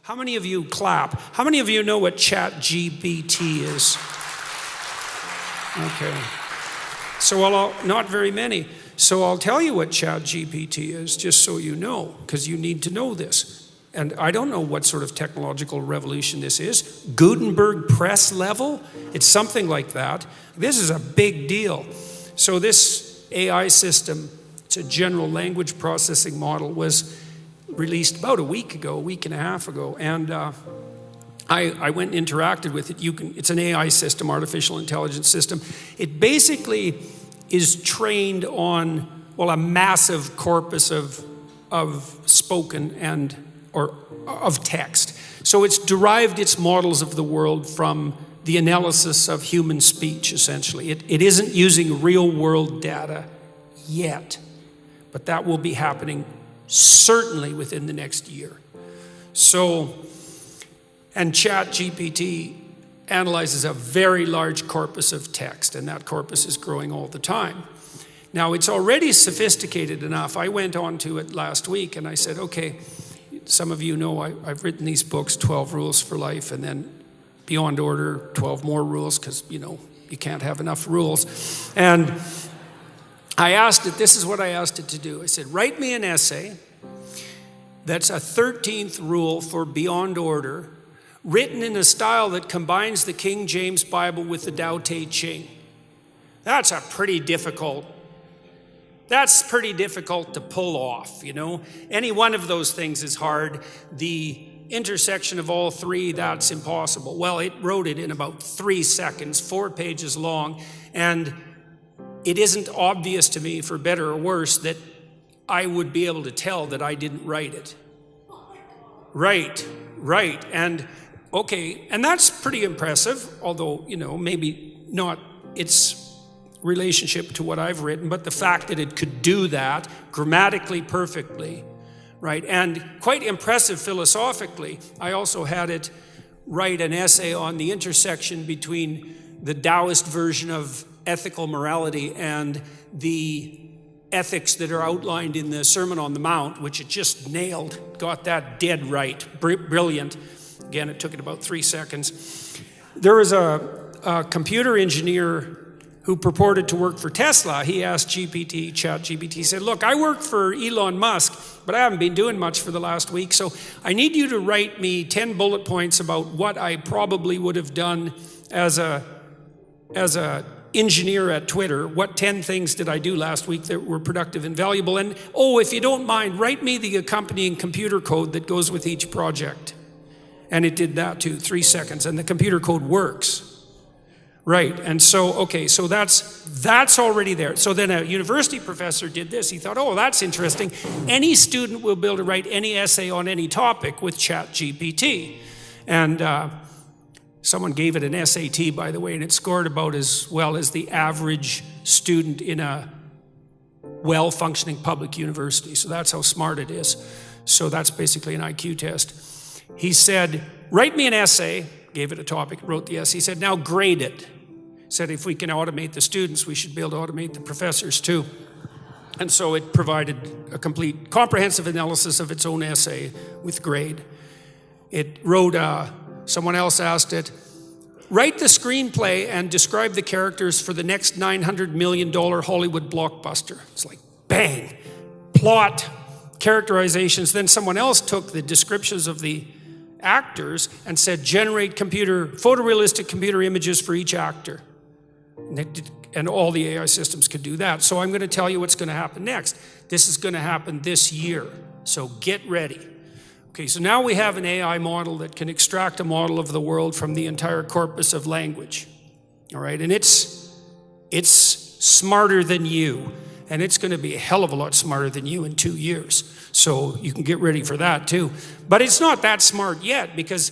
How many of you clap? How many of you know what ChatGPT is? Okay. So not very many. So I'll tell you what ChatGPT is, just so you know, because you need to know this. And I don't know what sort of technological revolution this is. Gutenberg press level? It's something like that. This is a big deal. So this AI system, it's a general language processing model, was released about a week and a half ago. And I went and interacted with it. It's an AI system, artificial intelligence system. It basically is trained on, well, a massive corpus of spoken or of text. So it's derived its models of the world from the analysis of human speech, essentially. It isn't using real world data yet, but that will be happening certainly within the next year. So, and ChatGPT analyzes a very large corpus of text, and that corpus is growing all the time. Now, it's already sophisticated enough. I went on to it last week and I said, okay, some of you know I've written these books, 12 Rules for Life, and then Beyond Order, 12 more rules, because, you can't have enough rules. And I asked it, this is what I asked it to do. I said, write me an essay that's a 13th rule for Beyond Order, written in a style that combines the King James Bible with the Tao Te Ching. That's pretty difficult to pull off, Any one of those things is hard. The intersection of all three, that's impossible. Well, it wrote it in about 3 seconds, 4 pages long, and it isn't obvious to me, for better or worse, that I would be able to tell that I didn't write it. Right. And okay, and that's pretty impressive, although, maybe not its relationship to what I've written, but the fact that it could do that grammatically perfectly, right? And quite impressive philosophically. I also had it write an essay on the intersection between the Taoist version of ethical morality and the ethics that are outlined in the Sermon on the Mount, which it just nailed, got that dead right, brilliant. Again, it took it about 3 seconds. There was a computer engineer who purported to work for Tesla. He asked ChatGPT, he said, look, I work for Elon Musk, but I haven't been doing much for the last week, so I need you to write me 10 bullet points about what I probably would have done as a engineer at Twitter. What 10 things did I do last week that were productive and valuable? And, if you don't mind, write me the accompanying computer code that goes with each project. And it did that too, 3 seconds, and the computer code works. Right, and so that's already there. So then a university professor did this. He thought, that's interesting. Any student will be able to write any essay on any topic with ChatGPT. And someone gave it an SAT, by the way, and it scored about as well as the average student in a well-functioning public university. So that's how smart it is. So that's basically an IQ test. He said, write me an essay, gave it a topic, wrote the essay. He said, now grade it. He said, if we can automate the students, we should be able to automate the professors too. And so it provided a complete, comprehensive analysis of its own essay with grade. It wrote, someone else asked it, write the screenplay and describe the characters for the next $900 million Hollywood blockbuster. It's like, bang, plot, characterizations. Then someone else took the descriptions of the actors and said, generate photorealistic computer images for each actor. And all the AI systems could do that. So I'm going to tell you what's going to happen next. This is going to happen this year. So get ready. Okay, so now we have an AI model that can extract a model of the world from the entire corpus of language. All right, and it's smarter than you. And it's going to be a hell of a lot smarter than you in 2 years. So you can get ready for that too. But it's not that smart yet because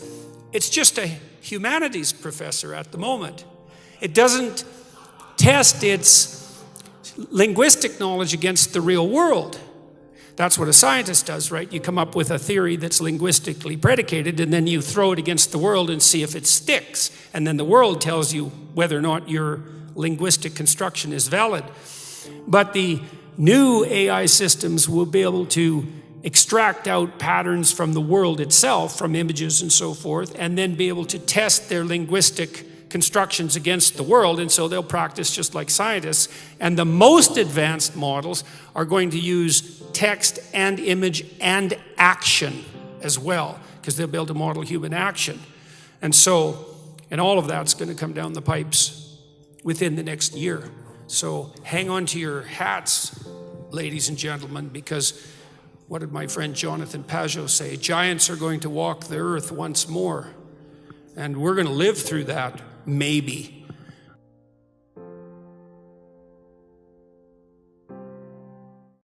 it's just a humanities professor at the moment. It doesn't test its linguistic knowledge against the real world. That's what a scientist does, right? You come up with a theory that's linguistically predicated and then you throw it against the world and see if it sticks. And then the world tells you whether or not your linguistic construction is valid. But the new AI systems will be able to extract out patterns from the world itself, from images and so forth, and then be able to test their linguistic constructions against the world, and so they'll practice just like scientists. And the most advanced models are going to use text and image and action as well, because they'll be able to model human action. And all of that's going to come down the pipes within the next year. So hang on to your hats, ladies and gentlemen, because what did my friend Jonathan Pajot say? Giants are going to walk the earth once more. And we're going to live through that, maybe.